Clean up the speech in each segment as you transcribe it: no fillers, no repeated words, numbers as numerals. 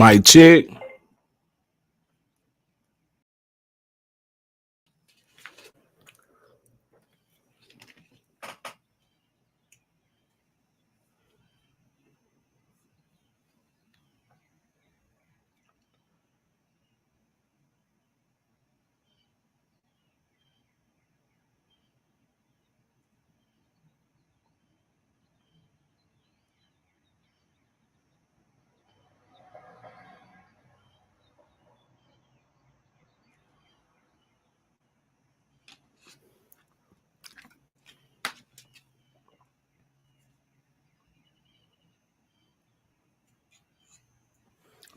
Mic check.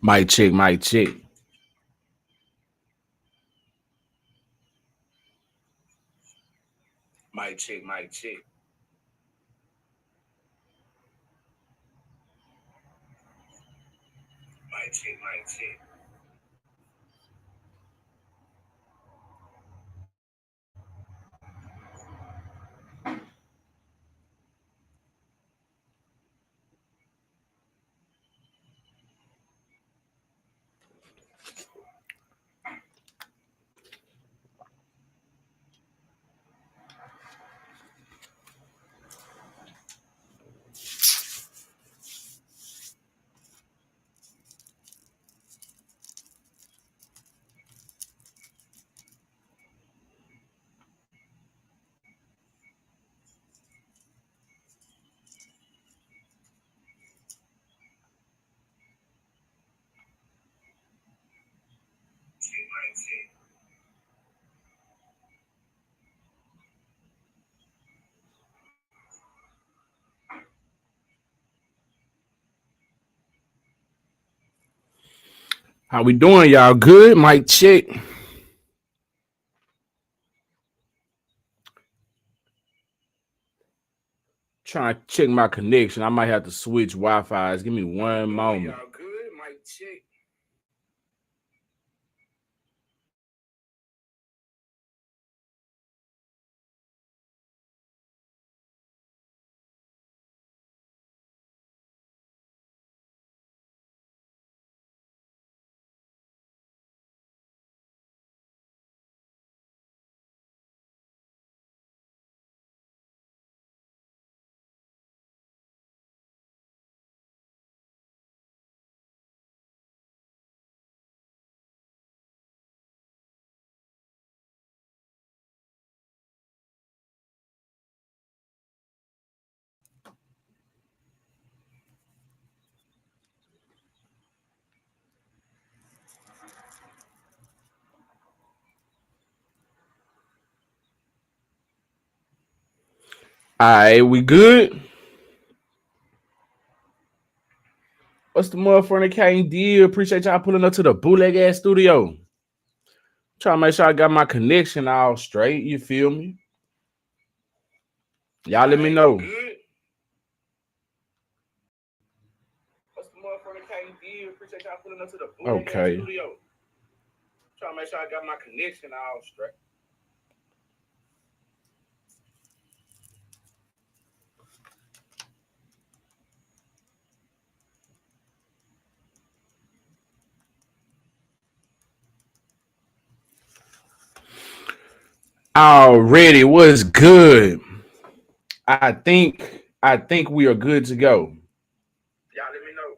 Mic check. Mic check. Mic check. Mic check. Mic check. Mic check. How we doing, y'all? Good? Mic check. Trying to check my connection. I might have to switch Wi-Fi's. Give me one moment. Y'all good? Mic check. All right, we good? What's the motherfucking Kane deal? Appreciate y'all pulling up to the bootleg ass studio. Trying to make sure I got my connection all straight. You feel me? Y'all let me know. What's the motherfucking Kane deal? Appreciate y'all pulling up to the bootleg ass studio. Trying to make sure I got my connection all straight. Already was good. I think we are good to go. Y'all let me know.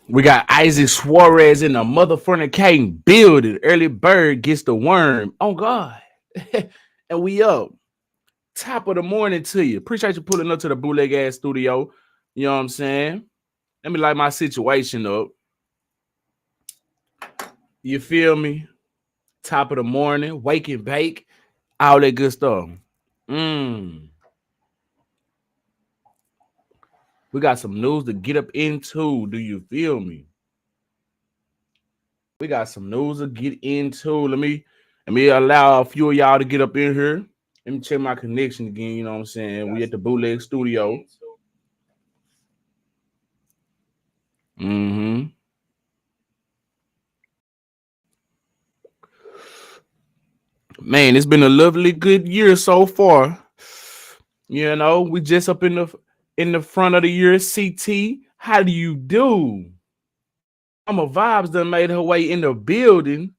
We got Isaac Suarez in the motherfucking Kane building. Early bird gets the worm. Oh God. And we up. Top of the morning to you. Appreciate you pulling up to the bootleg ass studio. You know what I'm saying? Let me light my situation up. You feel me? Top of the morning, wake and bake, all that good stuff. We got some news to get up into. Do you feel me? We got some news to get into. Let me allow a few of y'all to get up in here. Let me check my connection again. You know what I'm saying? We at the bootleg studio. Man, it's been a lovely good year so far. We just up in the front of the year. CT, how do you do? Mama Vibes done made her way in the building.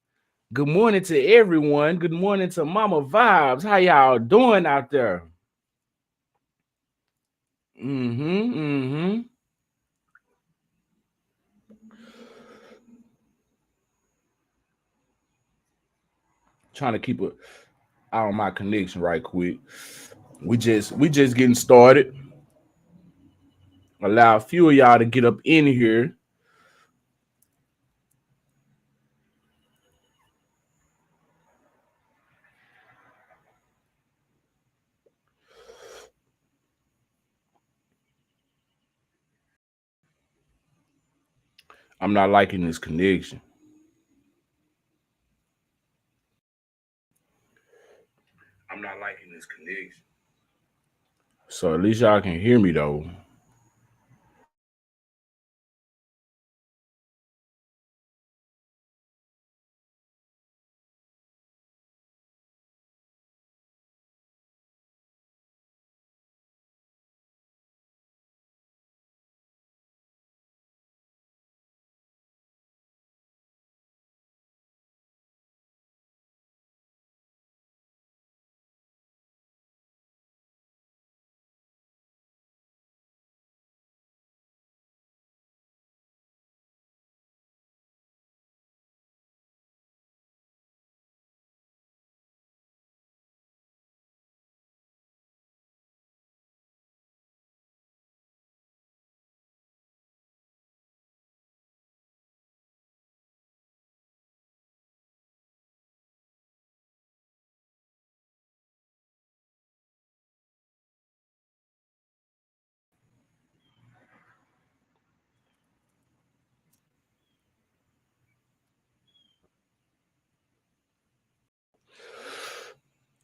Good morning to everyone. Good morning to Mama Vibes. How y'all doing out there? Mm-hmm. Trying to keep an eye on my connection right quick. We just getting started. Allow a few of y'all to get up in here. I'm not liking this connection. I'm not liking this connection. So at least y'all can hear me though.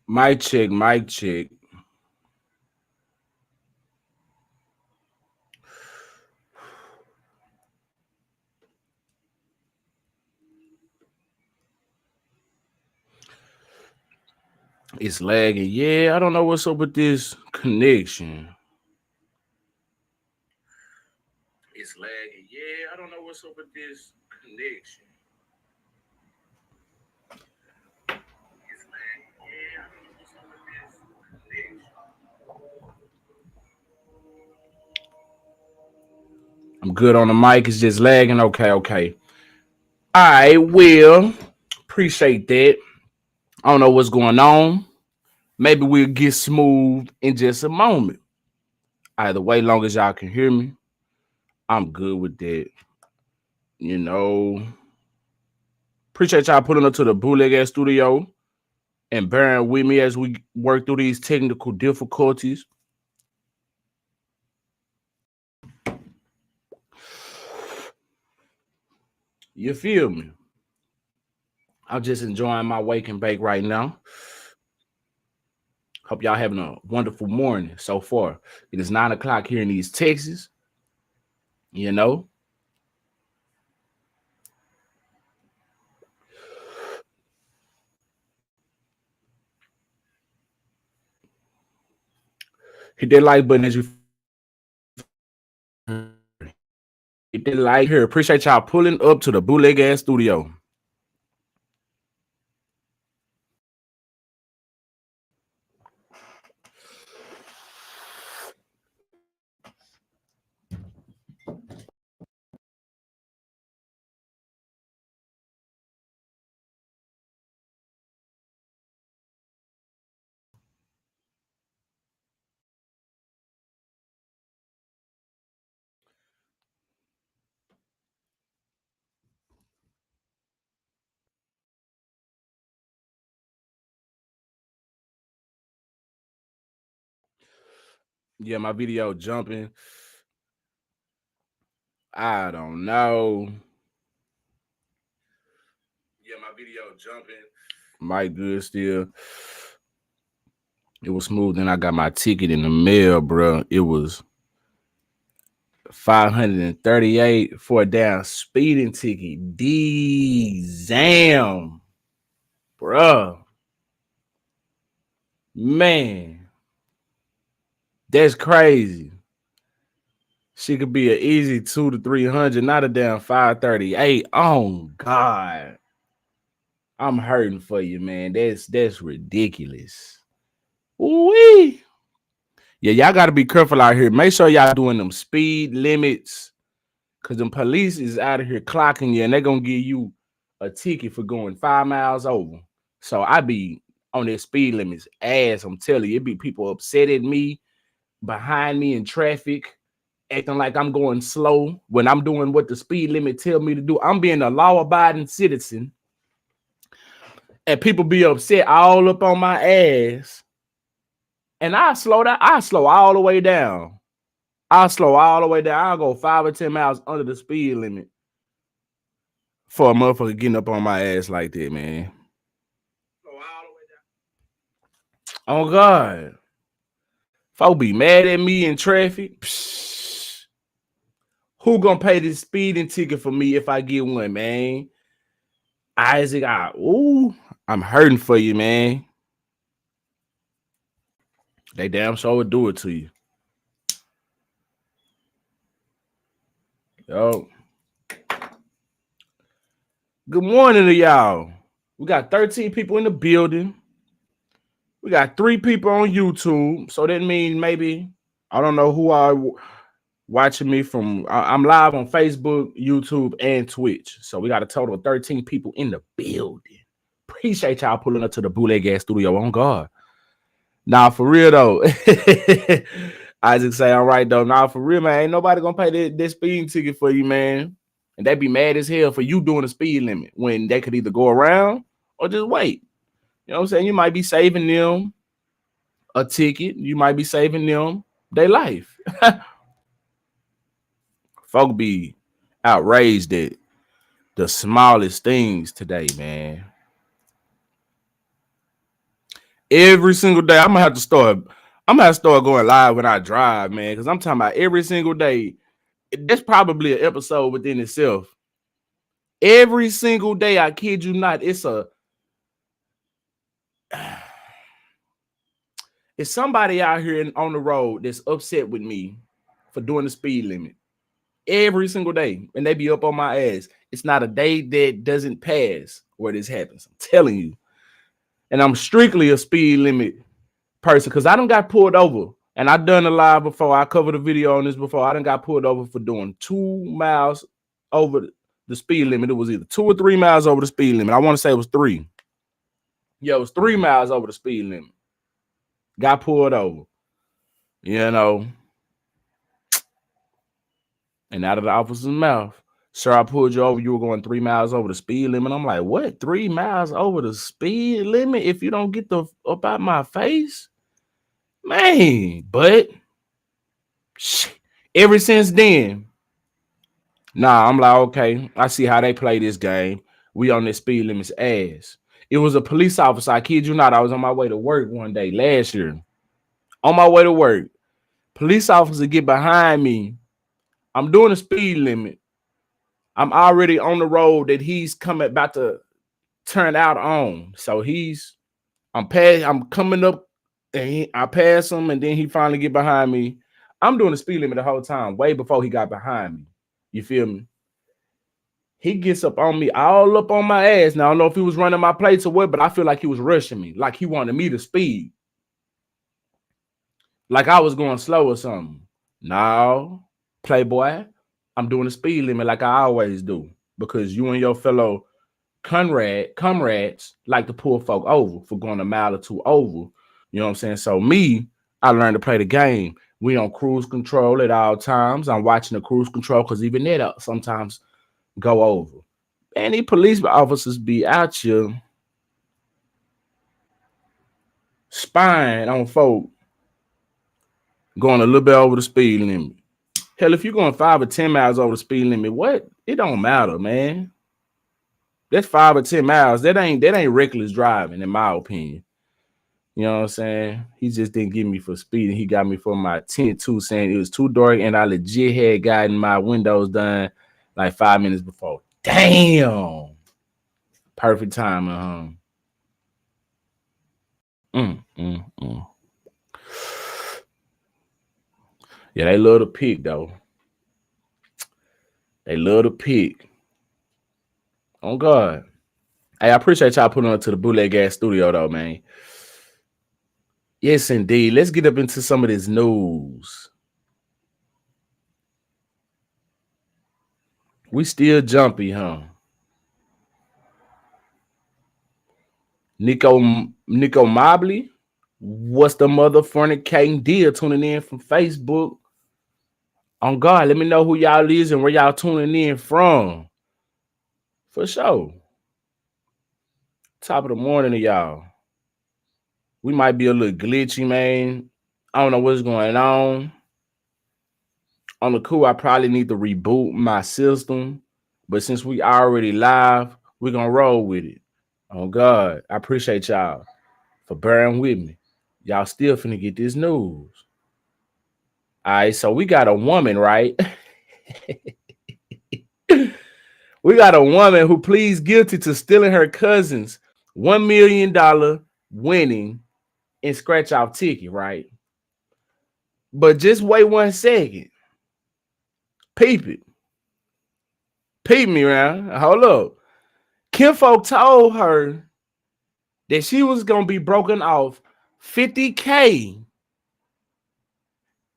Mic check, mic check. It's lagging. Yeah, I don't know what's up with this connection. It's lagging. Yeah, I don't know what's up with this connection. It's lagging. Yeah, I don't know what's up with this connection. I'm good on the mic. It's just lagging. Okay, okay. All right, well, appreciate that. I don't know what's going on. Maybe we'll get smooth in just a moment. Either way, long as y'all can hear me, I'm good with that. You know, appreciate y'all putting up to the bootleg ass studio and bearing with me as we work through these technical difficulties. You feel me? I'm just enjoying my wake and bake right now. Hope y'all having a wonderful morning so far. It is 9 o'clock here in East Texas. You know, hit that like button as you hit that like here. Appreciate y'all pulling up to the bootleg ass studio. Yeah, my video jumping. I don't know. Yeah, my video jumping. Mic good still. It was smooth. Then I got my ticket in the mail, bro. It was 538 for a damn speeding ticket. Damn, bro. Man, that's crazy. She could be an easy 2 to 300, not a damn 538. Oh God. I'm hurting for you, man. That's ridiculous. Ooh-wee. Yeah, y'all gotta be careful out here. Make sure y'all doing them speed limits. Cause them police is out of here clocking you and they're gonna give you a ticket for going 5 miles over. So I be on their speed limits ass. I'm telling you, it be people upset at me, behind me in traffic, acting like I'm going slow when I'm doing what the speed limit tell me to do. I'm being a law-abiding citizen, and people be upset all up on my ass. And I slow down, I slow all the way down. I'll slow all the way down. I'll go 5 or 10 miles under the speed limit for a motherfucker getting up on my ass like that, man. Oh God. Folk be mad at me in traffic. Psh. Who gonna pay this speeding ticket for me if I get one, man? Isaac, I'm hurting for you, man. They damn sure would do it to you. Yo. Good morning to y'all. We got 13 people in the building. We got 3 people on YouTube. So that means maybe, I don't know who are watching me from. I'm live on Facebook, YouTube, and Twitch. So we got a total of 13 people in the building. Appreciate y'all pulling up to the Bootleg Gas Studio. On God. Nah, for real though. Isaac say, all right though. Nah, for real, man. Ain't nobody gonna pay that speeding ticket for you, man. And they be mad as hell for you doing the speed limit when they could either go around or just wait. You know what I'm saying? You might be saving them a ticket. You might be saving them their life. Folk be outraged at the smallest things today, man. Every single day, I'm gonna have to start going live when I drive, man, because I'm talking about every single day. That's probably an episode within itself. Every single day, I kid you not, it's somebody out here on the road that's upset with me for doing the speed limit. Every single day, and they be up on my ass. It's not a day that doesn't pass where this happens. I'm telling you. And I'm strictly a speed limit person because I done got pulled over. And I done a live before. I covered a video on this before. I done got pulled over for doing 2 miles over the speed limit. It was either 2 or 3 miles over the speed limit. I want to say it was 3. Yeah, it was 3 miles over the speed limit. Got pulled over. You know. And out of the officer's mouth, sir, I pulled you over. You were going 3 miles over the speed limit. I'm like, what? 3 miles over the speed limit if you don't get the up out my face? Man, but ever since then, I'm like, okay, I see how they play this game. We on this speed limit's ass. It was a police officer. I kid you not. I was on my way to work one day last year. On my way to work, police officer get behind me. I'm doing a speed limit. I'm already on the road that he's about to turn out on. So I'm coming up and I pass him and then he finally get behind me. I'm doing the speed limit the whole time, way before he got behind me. You feel me? He gets up on me, all up on my ass. Now, I don't know if he was running my plates or what, but I feel like he was rushing me, like he wanted me to speed. Like I was going slow or something. No, playboy, I'm doing the speed limit like I always do because you and your fellow comrades like to pull folk over for going a mile or 2 over. You know what I'm saying? So I learned to play the game. We on cruise control at all times. I'm watching the cruise control because even that sometimes go over. And these police officers be out here spying on folk going a little bit over the speed limit. Hell, if you're going 5 or 10 miles over the speed limit, what? It don't matter, man. That's 5 or 10 miles. That ain't reckless driving, in my opinion. You know what I'm saying? He just didn't get me for speeding. He got me for my tint too, saying it was too dark, and I legit had gotten my windows done like 5 minutes before. Damn. Perfect timing, huh? Mm, mm, mm. Yeah, they love to pick though. They love to pick. Oh God. Hey, I appreciate y'all putting on to the Bootleg Gas Studio though, man. Yes, indeed. Let's get up into some of this news. We still jumpy, huh? Nico Mobley. What's the mother fornicating deal? Tuning in from Facebook. On God, let me know who y'all is and where y'all tuning in from. For sure. Top of the morning to y'all. We might be a little glitchy, man. I don't know what's going on. On the cool, I probably need to reboot my system. But since we already live, we're gonna roll with it. Oh God, I appreciate y'all for bearing with me. Y'all still finna get this news. All right, so we got a woman, right? We got a woman who pleads guilty to stealing her cousin's $1 million winning and scratch off ticket, right? But just wait 1 second. Peep it. Peep me around. Hold up. Kinfolk told her that she was gonna be broken off $50K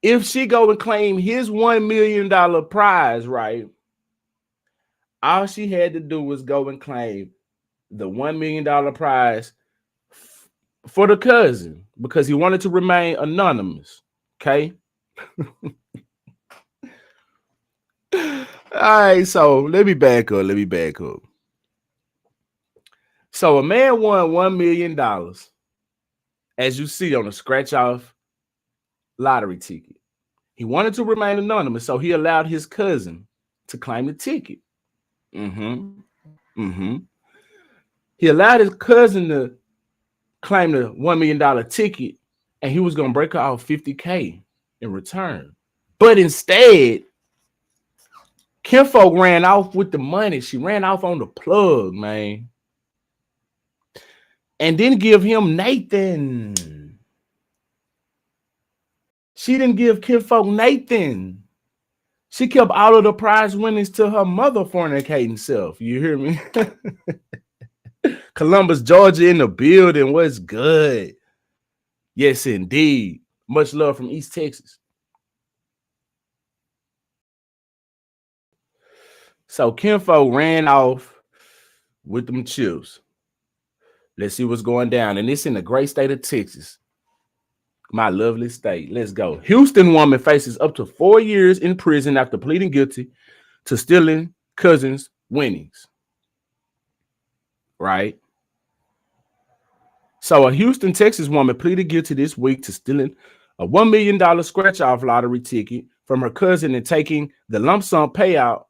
if she go and claim his $1 million prize, right? All she had to do was go and claim the $1 million prize for the cousin because he wanted to remain anonymous. Okay. All right, so let me back up. So a man won $1 million, as you see on a scratch off lottery ticket. He wanted to remain anonymous, so he allowed his cousin to claim the ticket. Mm-hmm. Mm-hmm. He allowed his cousin to claim the $1 million ticket, and he was gonna break her off $50K in return. But instead, Kinfolk ran off with the money. She ran off on the plug, man. And didn't give him Nathan. She didn't give Kinfolk Nathan. She kept all of the prize winnings to her mother fornicating self. You hear me? Columbus, Georgia in the building. What's good? Yes, indeed. Much love from East Texas. So Kinfolk ran off with them chips. Let's see what's going down. And it's in the great state of Texas. My lovely state. Let's go. Houston woman faces up to 4 years in prison after pleading guilty to stealing cousins' winnings. Right? So a Houston, Texas woman pleaded guilty this week to stealing a $1 million scratch-off lottery ticket from her cousin and taking the lump sum payout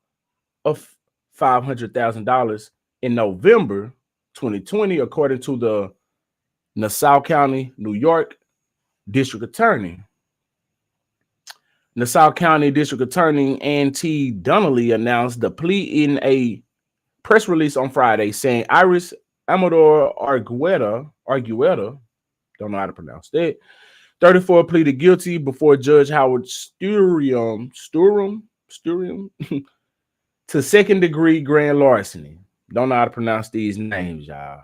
of $500,000 in November 2020, according to the Nassau County, New York District Attorney. Nassau County District Attorney Ann T. Donnelly announced the plea in a press release on Friday, saying Iris Amador Argueta, don't know how to pronounce that, 34, pleaded guilty before Judge Howard Sturm to second-degree grand larceny. Don't know how to pronounce these names, y'all.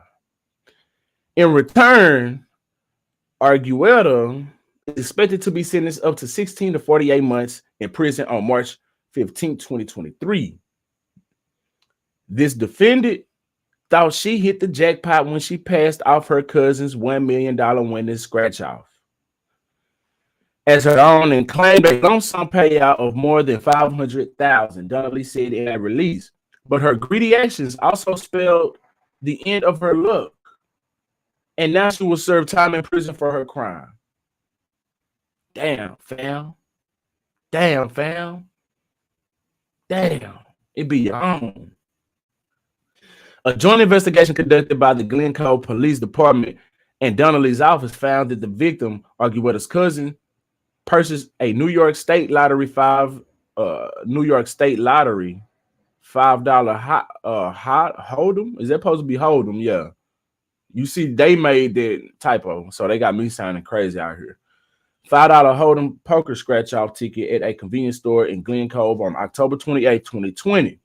In return, Argueta is expected to be sentenced up to 16 to 48 months in prison on March 15, 2023. This defendant thought she hit the jackpot when she passed off her cousin's $1 million winning scratch-off as her own and claimed a lump sum payout of more than $500,000, Donnelly said in a release. But her greedy actions also spelled the end of her luck, and now she will serve time in prison for her crime. Damn, fam. Damn, fam. Damn. It be your own. A joint investigation conducted by the Glencoe Police Department and Donnelly's office found that the victim, Argueta's cousin, purchased a New York State Lottery $5 hot hold'em. Is that supposed to be hold'em? Yeah. You see, they made that typo, so they got me sounding crazy out here. $5 Hold'em poker scratch-off ticket at a convenience store in Glen Cove on October 28, 2020.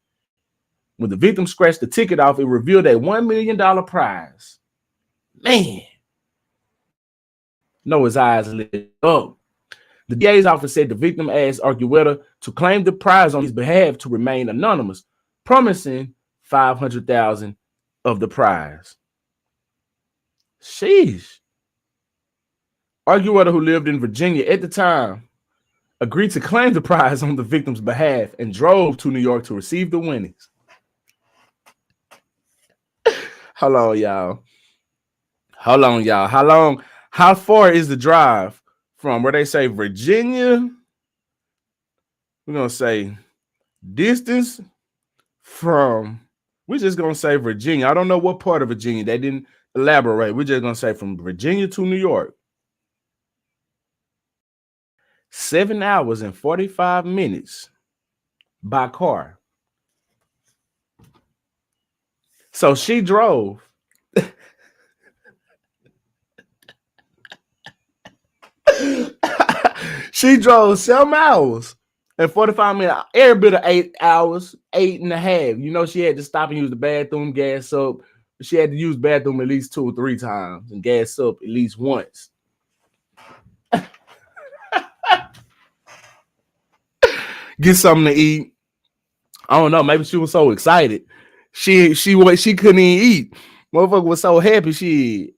When the victim scratched the ticket off, it revealed a $1 million prize. Man. Noah's eyes lit up. The DA's office said the victim asked Argueta to claim the prize on his behalf to remain anonymous, promising $500,000 of the prize. Sheesh. Argueta, who lived in Virginia at the time, agreed to claim the prize on the victim's behalf and drove to New York to receive the winnings. Hold on, y'all. How far is the drive from where they say Virginia? We're going to say distance from, we're just going to say Virginia. I don't know what part of Virginia. They didn't elaborate. We're just going to say from Virginia to New York. 7 hours and 45 minutes by car. So she drove. She drove 7 hours and 45 minutes. Every bit of 8 hours, 8.5. You know, she had to stop and use the bathroom, gas up. She had to use the bathroom at least 2 or 3 times and gas up at least once. Get something to eat. I don't know. Maybe she was so excited. She couldn't even eat. Motherfucker was so happy. She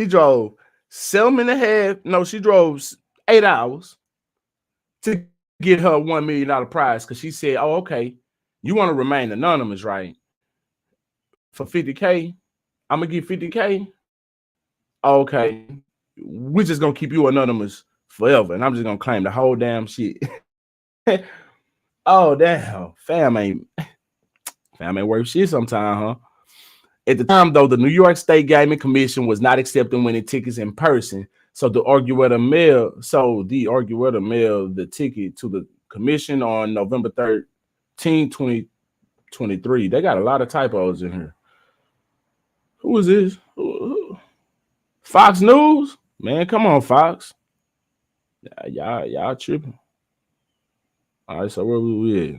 drove 7.5. No, she drove 8 hours to get her $1 million prize because she said, "Oh, okay, you want to remain anonymous, right? For 50K, I'm gonna give 50K. Okay, we're just gonna keep you anonymous forever, and I'm just gonna claim the whole damn shit." Oh damn, fam ain't worth shit sometime, huh? At the time, though, the New York State Gaming Commission was not accepting winning tickets in person, so the Argueta mailed the ticket to the commission on November 13, 2023. They got a lot of typos in here. Who is this? Fox News? Man, come on, Fox. Y'all tripping. All right, so where we at?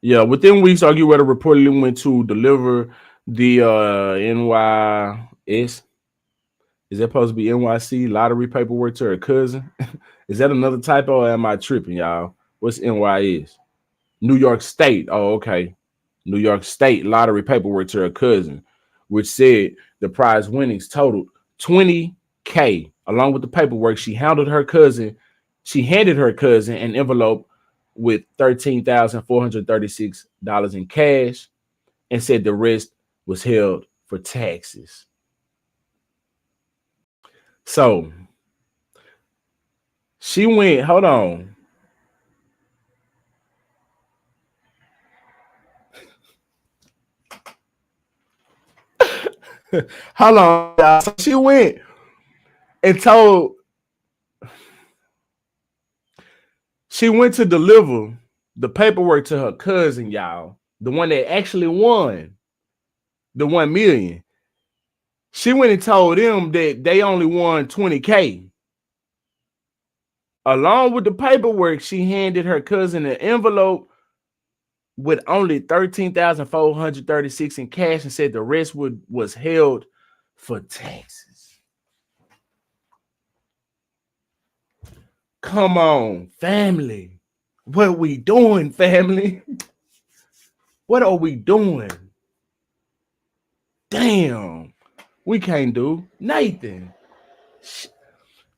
Yeah, within weeks, Argueta reportedly went to deliver the NYS. Is that supposed to be NYC lottery paperwork to her cousin? Is that another typo or am I tripping, y'all? What's NYS? New York State. Oh, okay. New York State lottery paperwork to her cousin, which said the prize winnings totaled $20K. Along with the paperwork, she handed her cousin an envelope with $13,436 in cash and said the rest was held for taxes. So she went, hold on. Hold on, y'all. So she went and she went to deliver the paperwork to her cousin, y'all. The one that actually won the 1 million. She went and told them that they only won $20K. Along with the paperwork, she handed her cousin an envelope with only $13,436 in cash and said the rest was held for taxes. Come on, family. What are we doing, family? What are we doing? Damn, we can't do Nathan.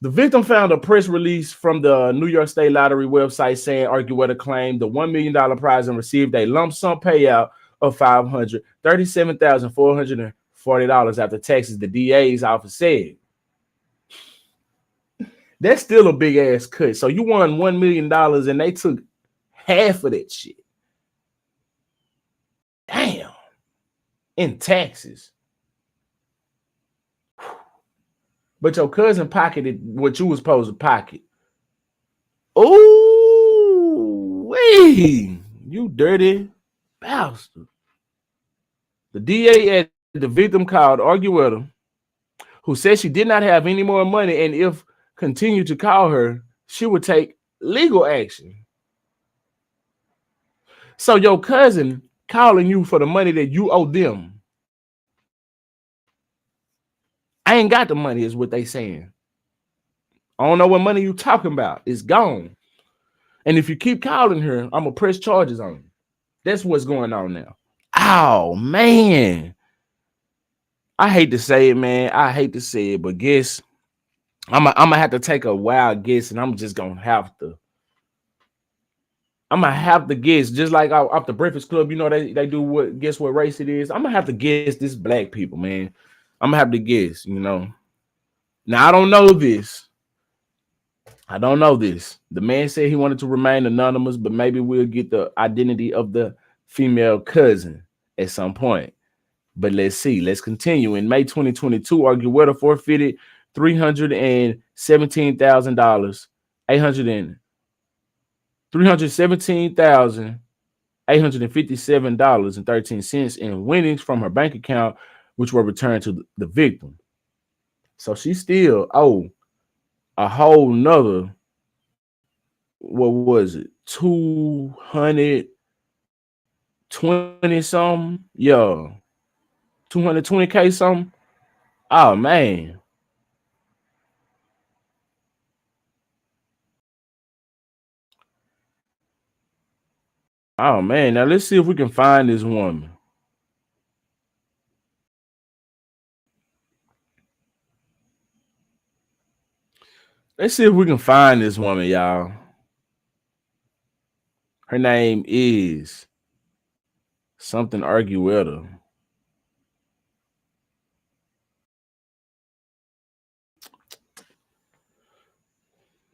The victim found a press release from the New York State Lottery website saying Argueta claimed the $1 million prize and received a lump sum payout of $537,440 after taxes, the DA's office said. That's still a big ass cut. So you won $1 million and they took half of that shit. Damn. In taxes. But your cousin pocketed what you was supposed to pocket. Oh, wait, you dirty bastard. The DA at the victim called, argued with her, who said she did not have any more money, and if continued to call her, she would take legal action. So your cousin calling you for the money that you owe them. I ain't got the money, is what they saying. I don't know what money you talking about. It's gone. And if you keep calling her, I'm gonna press charges on you. That's what's going on now. Oh man. I hate to say it, man. I hate to say it, but guess I'm gonna have to take a wild guess, and I'm just gonna have to. I'm gonna have to guess, just like off the Breakfast Club. You know they do what? Guess what race it is? I'm gonna have to guess this black people, man. I'm gonna have to guess. You know. Now I don't know this. I don't know this. The man said he wanted to remain anonymous, but maybe we'll get the identity of the female cousin at some point. But let's see. Let's continue. In May 2022, Argueta forfeited $317,000, 317,857.13 in winnings from her bank account, which were returned to the victim. So she still owed a whole nother, what was it, 220 something? Yeah, 220K something. Oh man. Oh man. Now let's see if we can find this woman. Let's see if we can find this woman, y'all. Her name is something Argueta.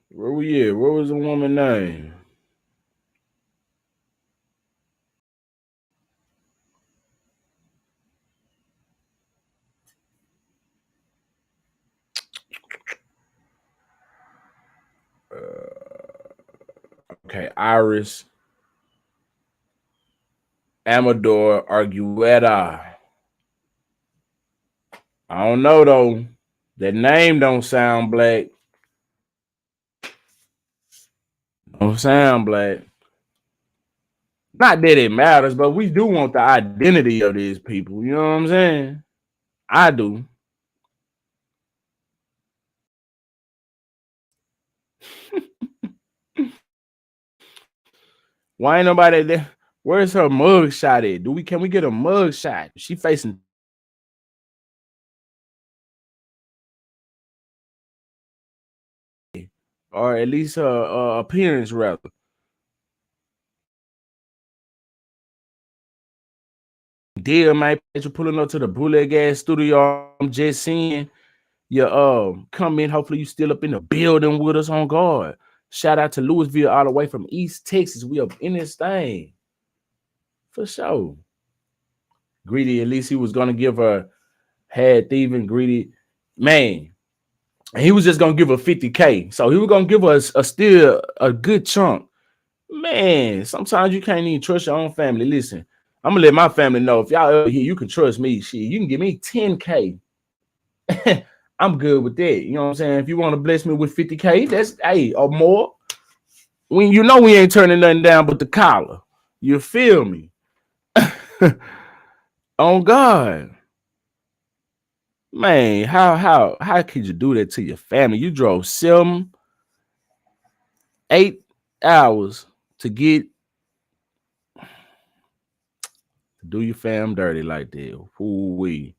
Where we at? What was the woman name? Okay, Iris Amador Argueta. I don't know though. That name don't sound black. Don't sound black. Not that it matters, but we do want the identity of these people. You know what I'm saying? I do. Why ain't nobody there? Where's her mug shot at? Can we get a mug shot? She facing, or at least her appearance rather. Dear man, you're pulling up to the Bootleg Gas Studio. I'm just seeing your come in. Hopefully you still up in the building with us on guard. Shout out to Louisville all the way from East Texas. We up in this thing. For sure. Greedy, at least he was gonna give her had thieving greedy. Man, he was just gonna give her 50K. So he was gonna give us a still a good chunk. Man, sometimes you can't even trust your own family. Listen, I'm gonna let my family know if y'all ever here, you can trust me. Shit, you can give me 10K. I'm good with that. You know what I'm saying? If you want to bless me with 50K, that's hey or more. When you know we ain't turning nothing down but the collar. You feel me? On God. Man, how could you do that to your family? You drove 8 hours to get to do your fam dirty like that. Ooh-wee.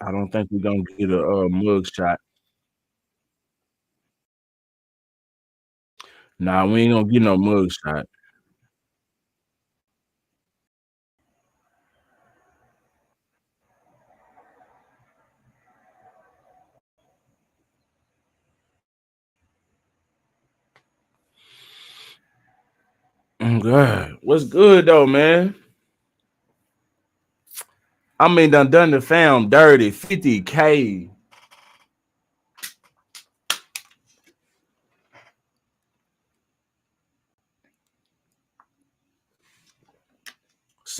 I don't think we're gonna get a mug shot. Nah, we ain't gonna get no mug shot. Oh God, what's good though, man? I mean, done the fam dirty. 50K.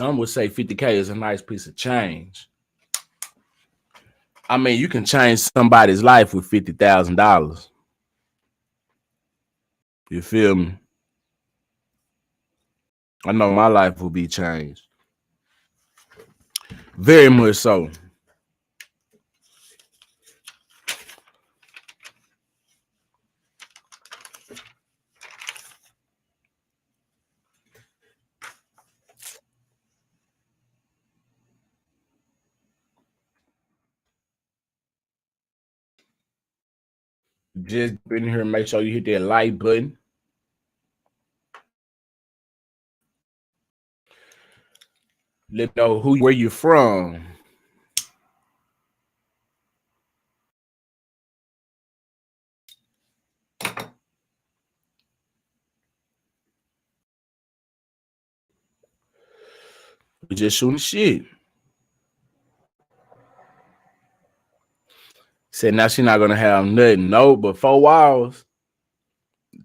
Some would say 50K is a nice piece of change. I mean, you can change somebody's life with $50,000. You feel me? I know my life will be changed. Very much so. Just in here, make sure you hit that like button. Let me know where you're from. We just shooting shit. Said now she's not gonna have nothing, no, but 4 hours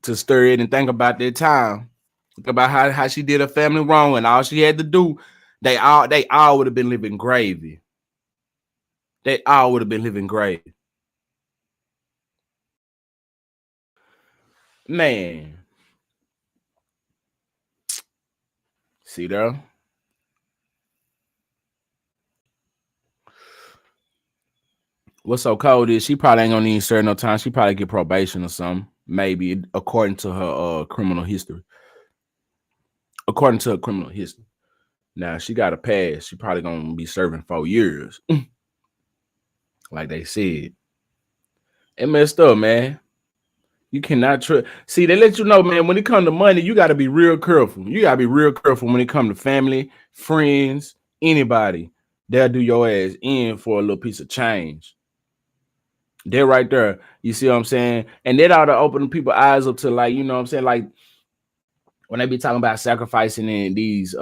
to stir it and think about that time. Think about how she did her family wrong, and all she had to do, they all would have been living gravy. They all would have been living gravy. Man. See there? What's so cold is she probably ain't gonna even serve no time. She probably get probation or something. Maybe according to her criminal history. According to her criminal history. Now she got a pass. She probably gonna be serving 4 years. Like they said. It messed up, man. You cannot trust. See, they let you know, man, when it comes to money, you got to be real careful. You got to be real careful when it comes to family, friends, anybody. They'll do your ass in for a little piece of change. They're right there. You see what I'm saying? And that ought to open people's eyes up to, like, you know what I'm saying? Like, when they be talking about sacrificing in these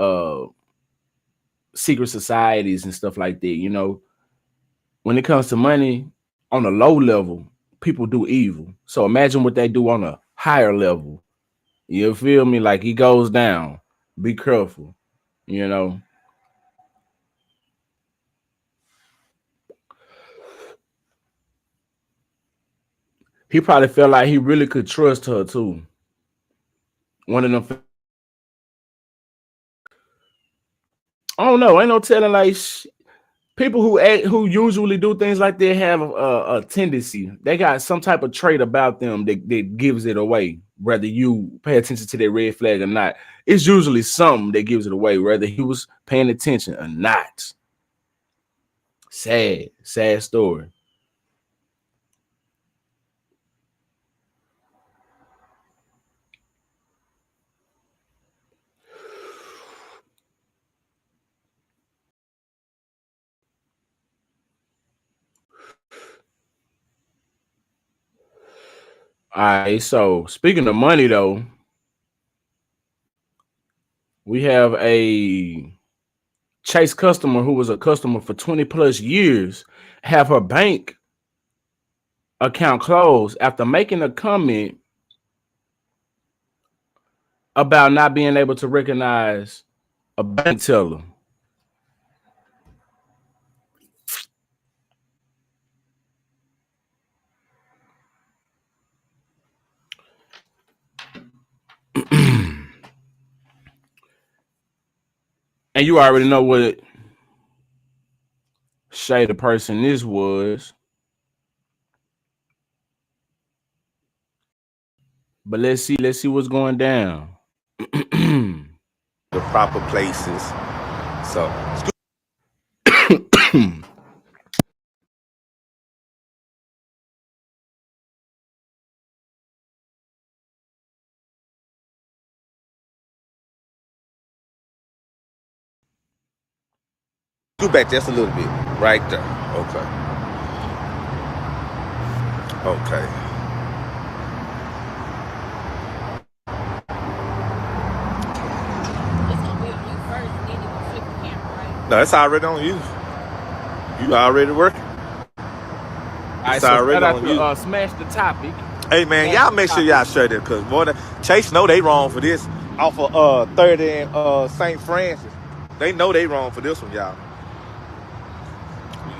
secret societies and stuff like that, you know, when it comes to money on a low level, people do evil. So imagine what they do on a higher level. You feel me? Like he goes down. Be careful, you know. He probably felt like he really could trust her too. One of them. I don't know. Ain't no telling. Like people who usually do things like that have a tendency. They got some type of trait about them that gives it away. Whether you pay attention to their red flag or not, it's usually something that gives it away. Whether he was paying attention or not. Sad story. All right, so speaking of money, though, we have a Chase customer who was a customer for 20 plus years have her bank account closed after making a comment about not being able to recognize a bank teller. And you already know what shade of person this was. But let's see what's going down. The proper places. So scoot back just a little bit. Right there. Okay. Okay. No, it's already on you. You already working. It's already on you. Smash the topic. Hey man, y'all make sure y'all share that because boy, Chase know they wrong for this off of 30 and St. Francis. They know they wrong for this one, y'all.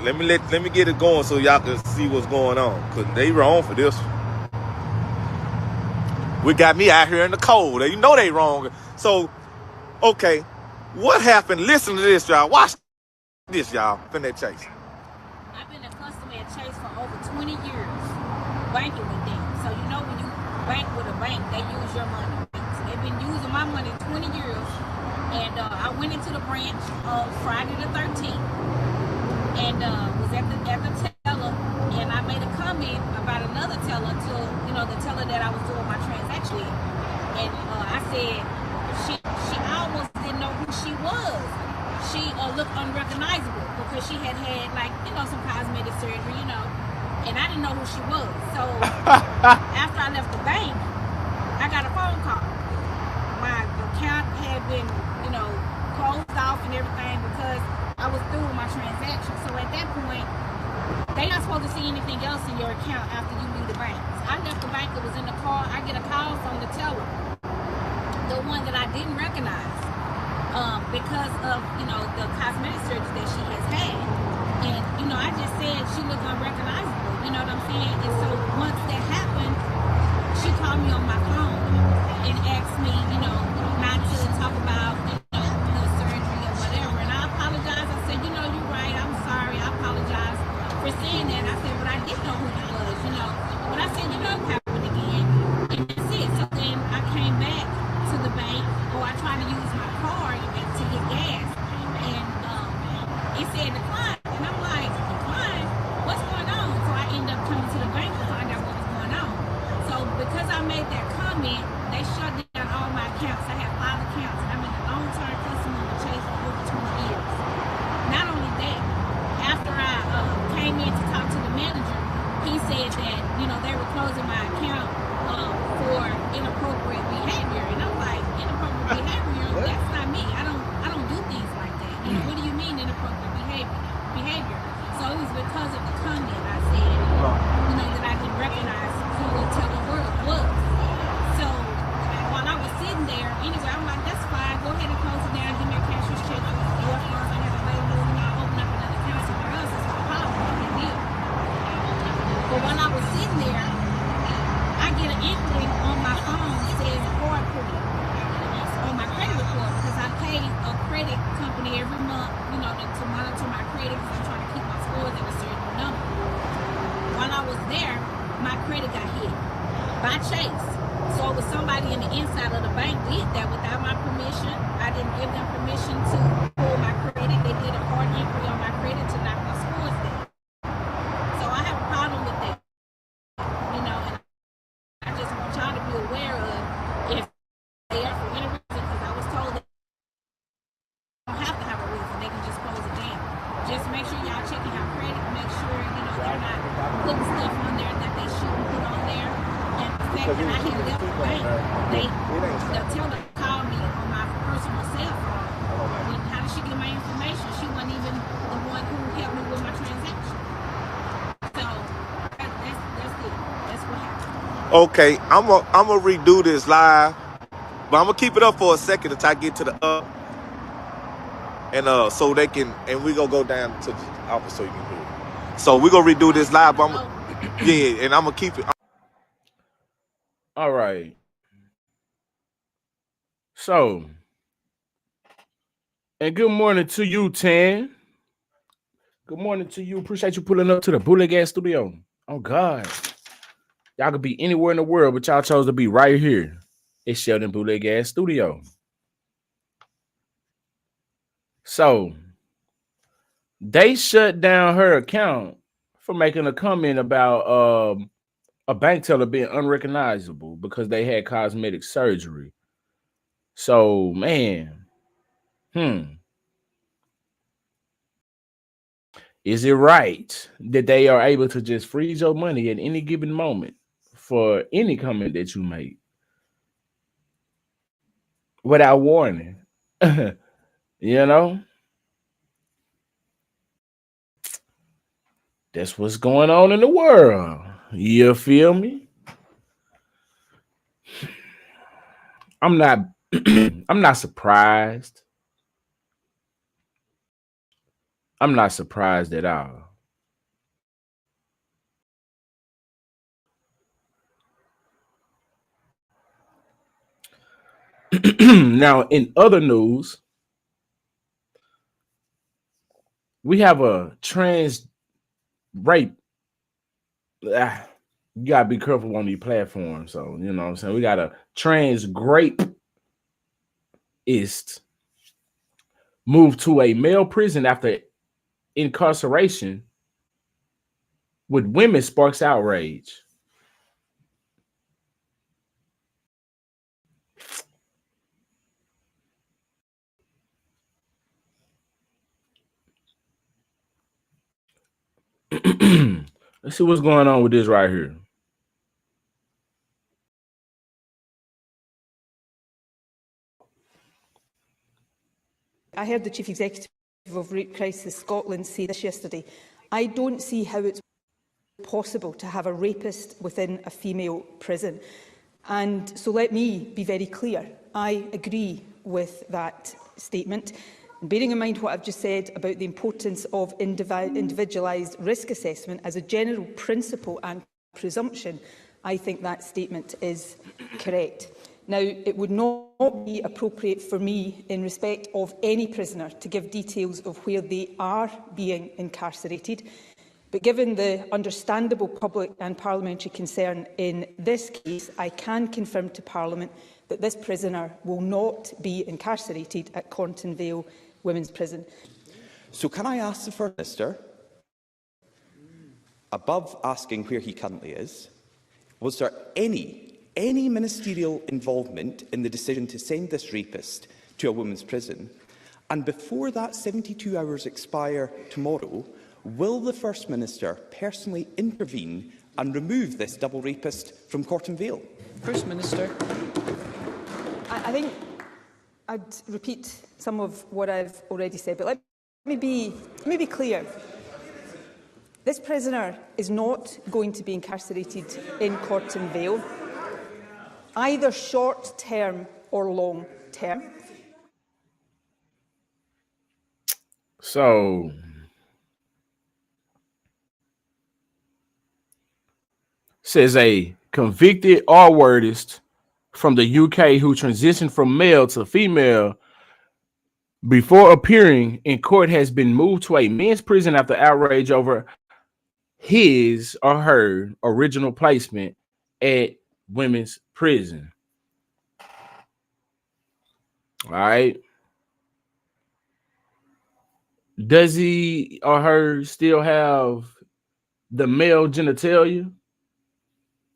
Let me get it going so y'all can see what's going on. Cause they wrong for this one. We got me out here in the cold. You know they wrong. So, okay, what happened? Listen to this, y'all. Watch this, y'all. Finna chase. I've been a customer at Chase for over 20 years, banking with them. So you know when you bank with a bank, they use your money. So they've been using my money 20 years. And I went into the branch on Friday the 13th and was at the teller, and I made a comment about another teller to, the teller that I was doing my transaction with. And I said, she almost didn't know who she was. She looked unrecognizable because she had like, some cosmetic surgery, and I didn't know who she was. So after I left the bank, I got a phone call. My account had been, closed off and everything because I was through with my transaction. So at that point, they not supposed to see anything else in your account after you leave the bank. So I left the bank, it was in the car. I get a call from the teller, the one that I didn't recognize. Because of, the cosmetic surgery that she has had. And, I just said she looked unrecognizable, you know what I'm saying? And so once that happened, she called me on my phone and asked me, not to talk about, the surgery or whatever. And I apologized. I said, you're right. I'm sorry. I apologize for saying that. I said, but I didn't know who you was, But I said, it happened again. And that's it. So then I came back to the bank, or I tried to use my card to get gas, and it said decline, and I'm like, decline? What's going on? So I ended up coming to the bank to find out what was going on. So because I made that comment, they shut down all my accounts. I have 5 accounts, and I've been a long-term customer with Chase for over 20 years. Not only that, after I came in to talk to the manager, he said that, they were closing my account for inappropriate behavior. And I'm like, inappropriate behavior? That's not me. I don't do things like that. What do you mean inappropriate behavior? So it was because of the comment I said, that I didn't recognize who the teller was. So while I was sitting there, anyway, I'm like, that's fine. Go ahead and close it down. Give me a cashier's check. Your funds I have available, and I'll open up another account somewhere else. It's no problem. No big deal. But while I was sitting there, I get an inquiry on my phone that says fraud credit on my credit report, because I pay a credit company every month, to monitor my credit, because I'm trying to keep my scores at a certain number. While I was there, my credit got hit by Chase. So it was somebody in the inside of the bank did that without my permission. I didn't give them permission to pull my credit. They did a hard inquiry on my credit to knock my scores down. So I have a problem with that. And I just want y'all to be aware of, if they are for any reason, because I was told that they don't have to have a reason. They can just close it down. Just make sure y'all checking your credit. Make sure, they're not putting stuff on there that they shouldn't put on there. And the fact that I had left the bank, the teller called me on my personal cell phone. How did she get my information? She wasn't even the one who helped me with my transaction. So that's it. That's what happened. Okay, I'm gonna redo this live, but I'm gonna keep it up for a second until I get to the and so they can, and we gonna go down to the office so you can hear it. So we gonna redo this live. But and I'm gonna keep it. All right. So, and good morning to you, Tan. Good morning to you. Appreciate you pulling up to the Bullet Gas Studio. Oh God, y'all could be anywhere in the world, but y'all chose to be right here. It's Sheldon Bullet Gas Studio. So they shut down her account for making a comment about a bank teller being unrecognizable because they had cosmetic surgery. So, man, is it right that they are able to just freeze your money at any given moment for any comment that you make without warning? you know, that's what's going on in the world. You feel me? I'm not I'm not surprised I'm not surprised at all. Now, in other news, we have a trans rape. Ah, you gotta be careful on these platforms. So, you know what I'm saying? We got a trans rapist moved to a male prison after incarceration with women sparks outrage. Let's see what's going on with this right here. I heard the Chief Executive of Rape Crisis Scotland say this yesterday. I don't see how it's possible to have a rapist within a female prison. And so let me be very clear. I agree with that statement. And bearing in mind what I've just said about the importance of individualised risk assessment as a general principle and presumption, I think that statement is correct. Now, it would not be appropriate for me, in respect of any prisoner, to give details of where they are being incarcerated. But given the understandable public and parliamentary concern in this case, I can confirm to Parliament that this prisoner will not be incarcerated at Cornton Vale Women's Prison. So can I ask the First Minister, above asking where he currently is, was there any ministerial involvement in the decision to send this rapist to a women's prison? And before that 72 hours expire tomorrow, will the First Minister personally intervene and remove this double rapist from Cornton Vale? First Minister. I think I'd repeat some of what I've already said, but let me be clear. This prisoner is not going to be incarcerated in Cornton Vale, either short-term or long-term. So, says a convicted R-wordist from the UK who transitioned from male to female before appearing in court has been moved to a men's prison after outrage over his or her original placement at women's prison. All right. Does he or her still have the male genitalia?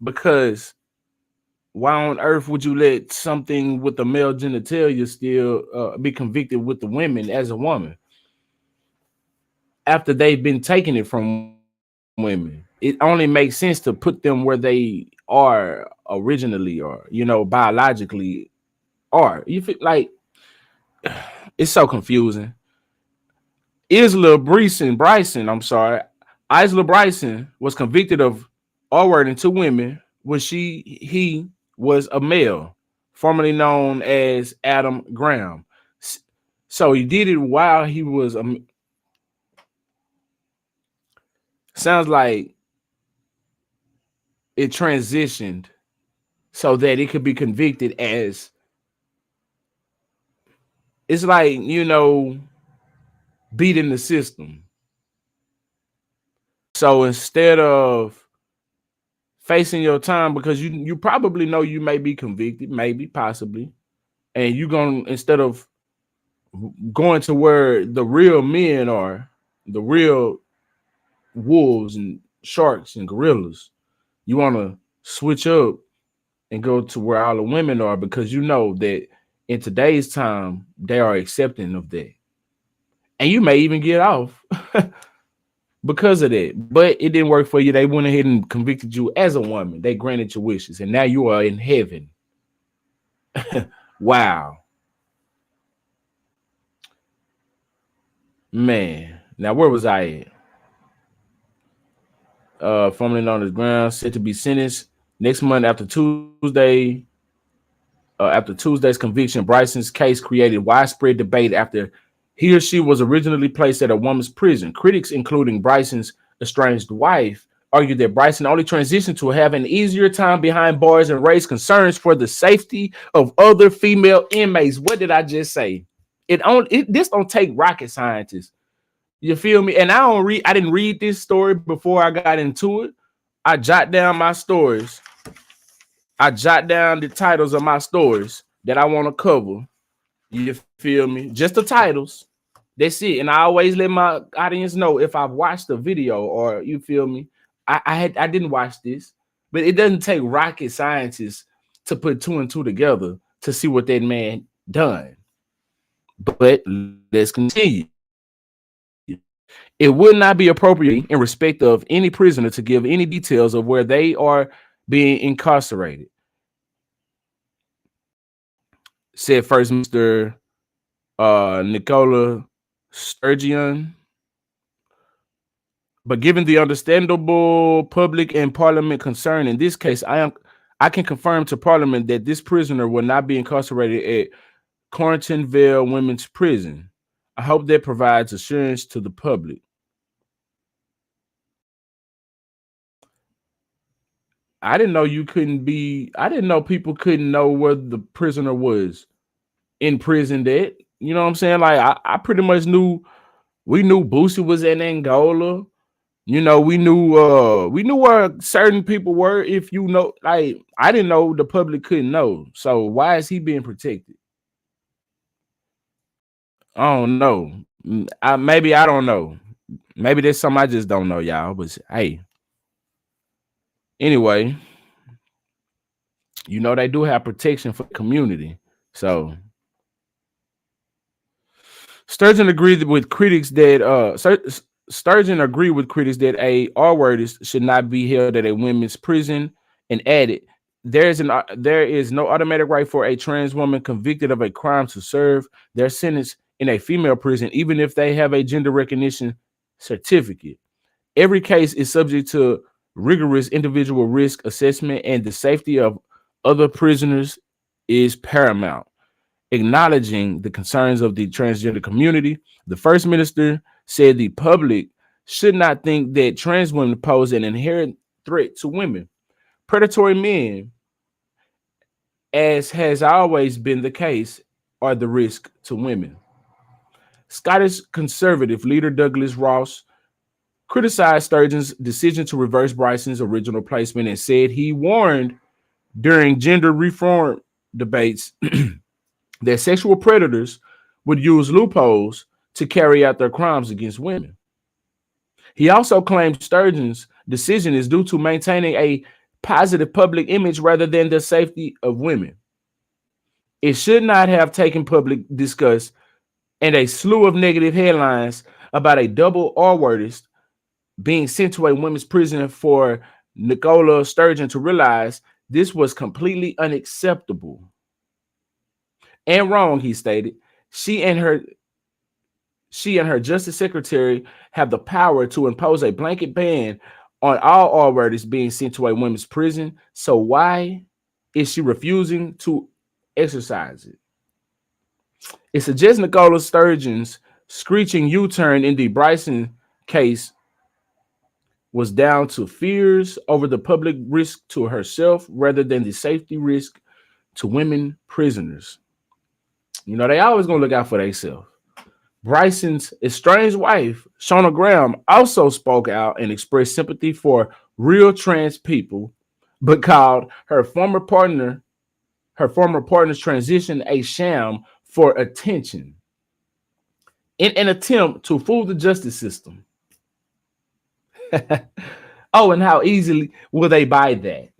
Because why on earth would you let something with the male genitalia still be convicted with the women as a woman after they've been taking it from women? It only makes sense to put them where they are originally, or biologically are. You feel like it's so confusing. Isla Bryson was convicted of R-wording two women when he was a male, formerly known as Adam Graham. So he did it while he was sounds like it transitioned so that it could be convicted as, it's like, beating the system. So instead of facing your time, because you probably know you may be convicted, maybe, possibly, and you're going, instead of going to where the real men are, the real wolves and sharks and gorillas, you want to switch up and go to where all the women are, because you know that in today's time they are accepting of that, and you may even get off because of that. But it didn't work for you. They went ahead and convicted you as a woman. They granted your wishes, and now you are in heaven. Wow. Man, now where was I at? Formerly known as Graham, said to be sentenced next month after Tuesday. After Tuesday's conviction, Bryson's case created widespread debate after He or she was originally placed at a woman's prison. Critics, including Bryson's estranged wife, argued that Bryson only transitioned to have an easier time behind bars and raised concerns for the safety of other female inmates. What did I just say? This don't take rocket scientists. You feel me? And I didn't read this story before I got into it. I jot down my stories. I jot down the titles of my stories that I want to cover. You feel me? Just the titles. That's it. And I always let my audience know if I've watched the video or you feel me. I didn't watch this, but it doesn't take rocket scientists to put two and two together to see what that man done. But let's continue. It would not be appropriate in respect of any prisoner to give any details of where they are being incarcerated, said First Minister Nicola Sturgeon. But given the understandable public and parliament concern in this case, I can confirm to parliament that this prisoner will not be incarcerated at Corntonville Women's Prison. I hope that provides assurance to the public. I didn't know I didn't know people couldn't know where the prisoner was in prison at. You know what I'm saying? Like I pretty much we knew Boosie was in Angola. You know, we knew where certain people were. If you know, like I didn't know the public couldn't know. So why is he being protected? I don't know. Maybe I don't know. Maybe there's something I just don't know, y'all. But hey, anyway, you know they do have protection for the community. So Sturgeon agreed with critics that Sturgeon agreed with critics that a R word should not be held at a women's prison, and added, there is no automatic right for a trans woman convicted of a crime to serve their sentence in a female prison, even if they have a gender recognition certificate. Every case is subject to rigorous individual risk assessment, and the safety of other prisoners is paramount. Acknowledging the concerns of the transgender community, the First Minister said the public should not think that trans women pose an inherent threat to women. Predatory men, as has always been the case, are the risk to women. Scottish Conservative leader Douglas Ross criticized Sturgeon's decision to reverse Bryson's original placement and said he warned during gender reform debates that sexual predators would use loopholes to carry out their crimes against women. He also claimed Sturgeon's decision is due to maintaining a positive public image rather than the safety of women. It should not have taken public disgust and a slew of negative headlines about a double R wordist being sent to a women's prison for Nicola Sturgeon to realize this was completely unacceptable and wrong, he stated. She and her justice secretary have the power to impose a blanket ban on all R worders being sent to a women's prison. So why is she refusing to exercise it? It suggests Nicola Sturgeon's screeching U-turn in the Bryson case was down to fears over the public risk to herself rather than the safety risk to women prisoners. You know, they always gonna look out for themselves. Bryson's estranged wife, Shona Graham, also spoke out and expressed sympathy for real trans people, but called her former partner's transition a sham for attention in an attempt to fool the justice system. Oh, and how easily will they buy that?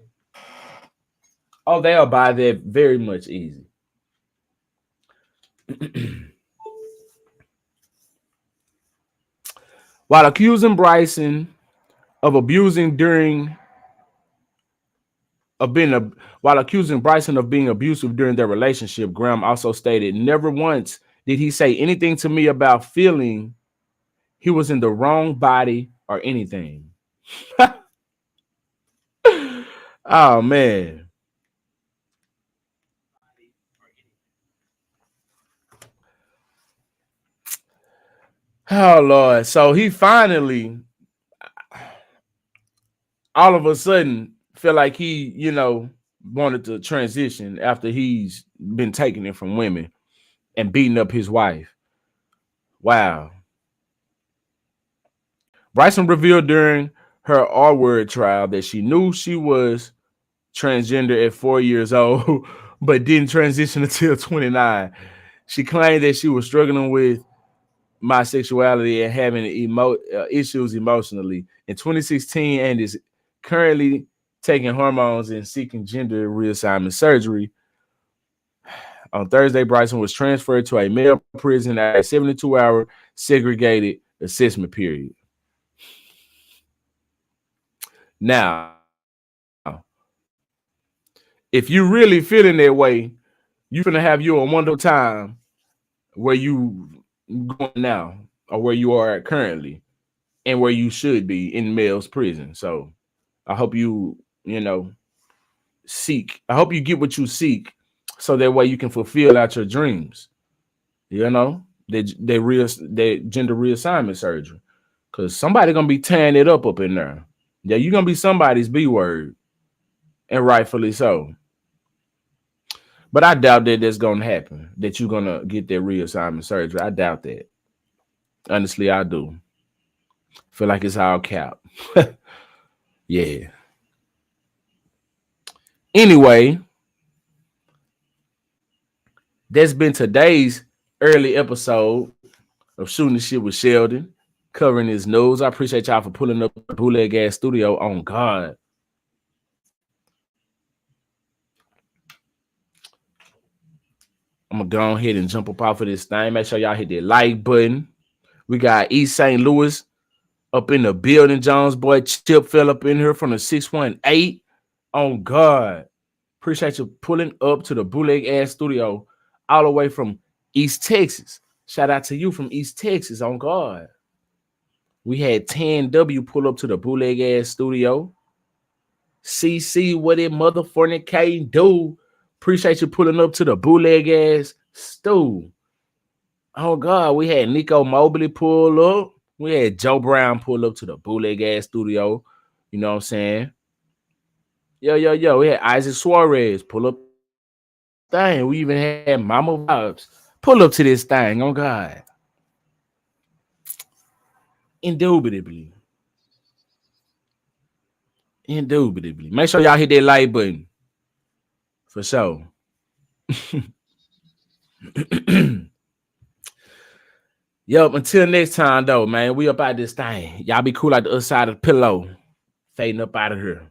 Oh, they'll buy that very much easy. While accusing Bryson of abusing during of being a while accusing Bryson of being abusive during their relationship, Graham also stated, never once did he say anything to me about feeling he was in the wrong body or anything. Oh man. Oh Lord. So he finally all of a sudden feel like he, wanted to transition after he's been taking it from women and beating up his wife. Wow. Bryson revealed during her R word trial that she knew she was transgender at 4 years old, but didn't transition until 29. She claimed that she was struggling with my sexuality and having issues emotionally in 2016 and is currently taking hormones and seeking gender reassignment surgery. On Thursday, Bryson was transferred to a male prison at a 72-hour segregated assessment period. Now, if you really feeling that way, you finna have you a wonderful time where you going now or where you are at currently and where you should be in male's prison. So I hope seek. I hope you get what you seek so that way you can fulfill out your dreams. They gender reassignment surgery. Cause somebody gonna be tearing it up in there. Yeah, you're gonna be somebody's B word, and rightfully so. But I doubt that that's gonna happen. That you're gonna get that reassignment surgery. I doubt that. Honestly, I do. Feel like it's all cap. Yeah. Anyway, that's been today's early episode of Shooting the Shit with Sheldon, covering his news. I appreciate y'all for pulling up the Bootleg Ass Studio. On God. I'm gonna go ahead and jump up off of this thing. Make sure y'all hit that like button. We got East St. Louis up in the building. Jones boy Chip fell up in here from the 618. On God. Appreciate you pulling up to the Bootleg Ass Studio all the way from East Texas. Shout out to you from East Texas. On God. We had 10W pull up to the Bootleg Ass Studio. CC, what it motherfucking K do? Appreciate you pulling up to the Bootleg Ass Stew. Oh God, we had Nico Mobley pull up. We had Joe Brown pull up to the Bootleg Ass Studio. You know what I'm saying? Yo. We had Isaac Suarez pull up thing. We even had Mama Vibes pull up to this thing. Oh God. Indubitably. Make sure y'all hit that like button. For sure. Yup, until next time though, man. We up out this thing. Y'all be cool like the other side of the pillow. Fading up out of here.